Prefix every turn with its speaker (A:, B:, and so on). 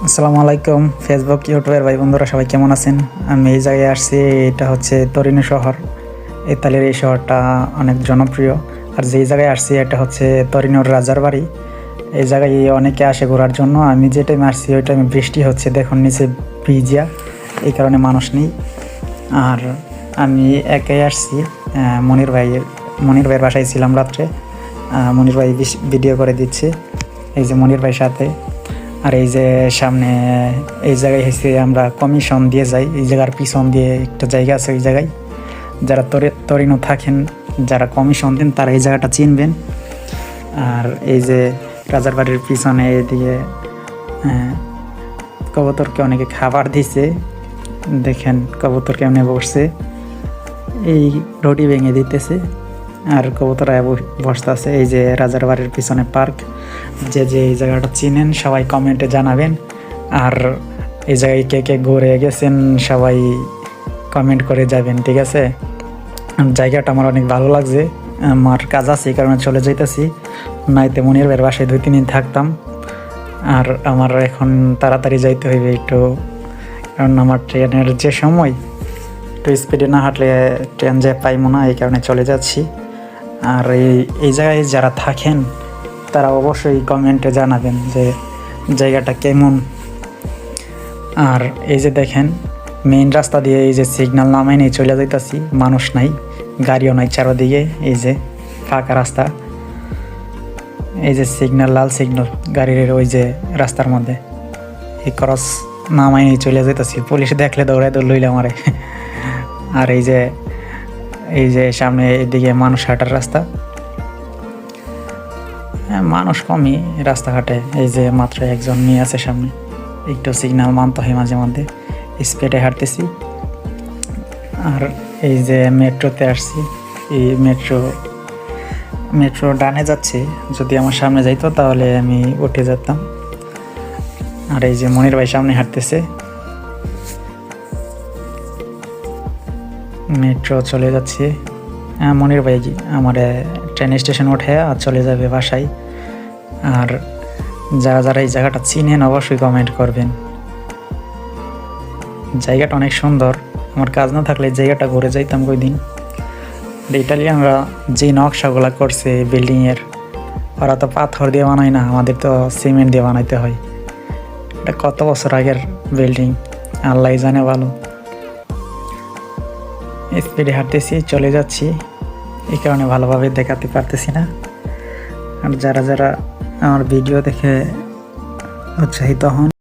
A: আসসালামু আলাইকুম ফেসবুক ইউটিউবের ভাই বন্ধুরা সবাই কেমন আছেন। আমি এই জায়গায় আসছি, এটা হচ্ছে তরিনো শহর। ইতালির এই শহরটা অনেক জনপ্রিয়। আর যেই জায়গায় আসছি এটা হচ্ছে তরিনোর রাজার বাড়ি। এই জায়গায় অনেকে আসে ঘোরার জন্য। আমি যে টাইমে আসছি ওই টাইমে বৃষ্টি হচ্ছে, দেখুন নিচে ভিজা, এই কারণে মানুষ নেই। আর আমি একাই আসছি। মনির ভাইয়ের বাসায় ছিলাম রাত্রে। মনির ভাই ভিডিও করে দিচ্ছে, এই যে মনির ভাইয়ের সাথে। আর এই যে সামনে এই জায়গায় হয়েছে আমরা কমিশন দিয়ে যাই, এই জায়গার পিছন দিয়ে একটা জায়গা আছে, ওই জায়গায় যারা তরিনো থাকেন, যারা কমিশন দেন তারা এই জায়গাটা চিনবেন। আর এই যে রাজার বাড়ির পিছনে এদিকে কবুতরকে অনেকে খাবার দিছে, দেখেন কবুতর কেমনে বসছে, এই রুটি ভেঙে দিতেছে আর কবুতর বসতে আছে। এই যে রাজার বাড়ির পিছনে পার্ক। যে এই জায়গাটা চিনেন সবাই কমেন্টে জানাবেন। আর এই জায়গায় কে কে ঘুরে গেছেন সবাই কমেন্ট করে যাবেন, ঠিক আছে। জায়গাটা আমার অনেক ভালো লাগছে। আমার কাজ আছে এই কারণে চলে যাইতেছি, নাইতে মনির ভাইয়ের বাসায় 2-3 দিন থাকতাম। আর আমার এখন তাড়াতাড়ি যাইতে হইবে একটু, কারণ আমার ট্রেনের যে সময়, একটু স্পিডে না হাঁটলে ট্রেন যে পাইবো না, এই কারণে চলে যাচ্ছি। আর এই জায়গায় যারা থাকেন তারা অবশ্যই কমেন্টে জানাবেন যে জায়গাটা কেমন। আর এই যে দেখেন মেইন রাস্তা দিয়ে এই যে সিগন্যাল নামাই নিয়ে চলে যাইতেছি, মানুষ নাই, গাড়িও নাই চারদিকে, এই যে ফাঁকা রাস্তা। এই যে সিগন্যাল, লাল সিগন্যাল গাড়ির ওই যে রাস্তার মধ্যে, এই ক্রস নামাই নিয়ে চলে যাইতেছি। পুলিশ দেখলে দৌড়ায় লইলে আমারে। আর এই যে সামনে এদিকে মানুষ হাঁটার রাস্তা, মানুষ কমই রাস্তাঘাটে। এই যে মাত্র একজন মেয়ে আছে সামনে, একটু সিগন্যাল মানতে হয় মাঝে মধ্যে, স্পিডে হাঁটতেছি। আর এই যে মেট্রোতে আসছি, এই মেট্রো ডানে যাচ্ছে, যদি আমার সামনে যাইতো তাহলে আমি উঠে যেতাম। আর এই যে মনির ভাই সামনে হাঁটতেছে, মেট্রো চলে যাচ্ছে। মনির ভাই আমার ট্রেন স্টেশন উঠে আর চলে যাবে বাসায়। আর যারা এই জায়গাটা চিনেন অবশ্যই কমেন্ট করবেন। জায়গাটা অনেক সুন্দর, আমার কাজ না থাকলে এই জায়গাটা ঘুরে যাইতাম কই দিন। ইটালিয়ানরা যে নকশাগুলো করছে বিল্ডিংয়ের, ওরা তো পাথর দিয়ে বানায় না, আমাদের তো সিমেন্ট দিয়ে বানাইতে হয়। এটা কত বছর আগের বিল্ডিং, আল্লাহ জানে ভালো। স্পিডে হাঁটতেছি, চলে যাচ্ছি, এই কারণে ভালোভাবে দেখাতে পারতেছি না। আর যারা আমার ভিডিও দেখে উৎসাহিত হন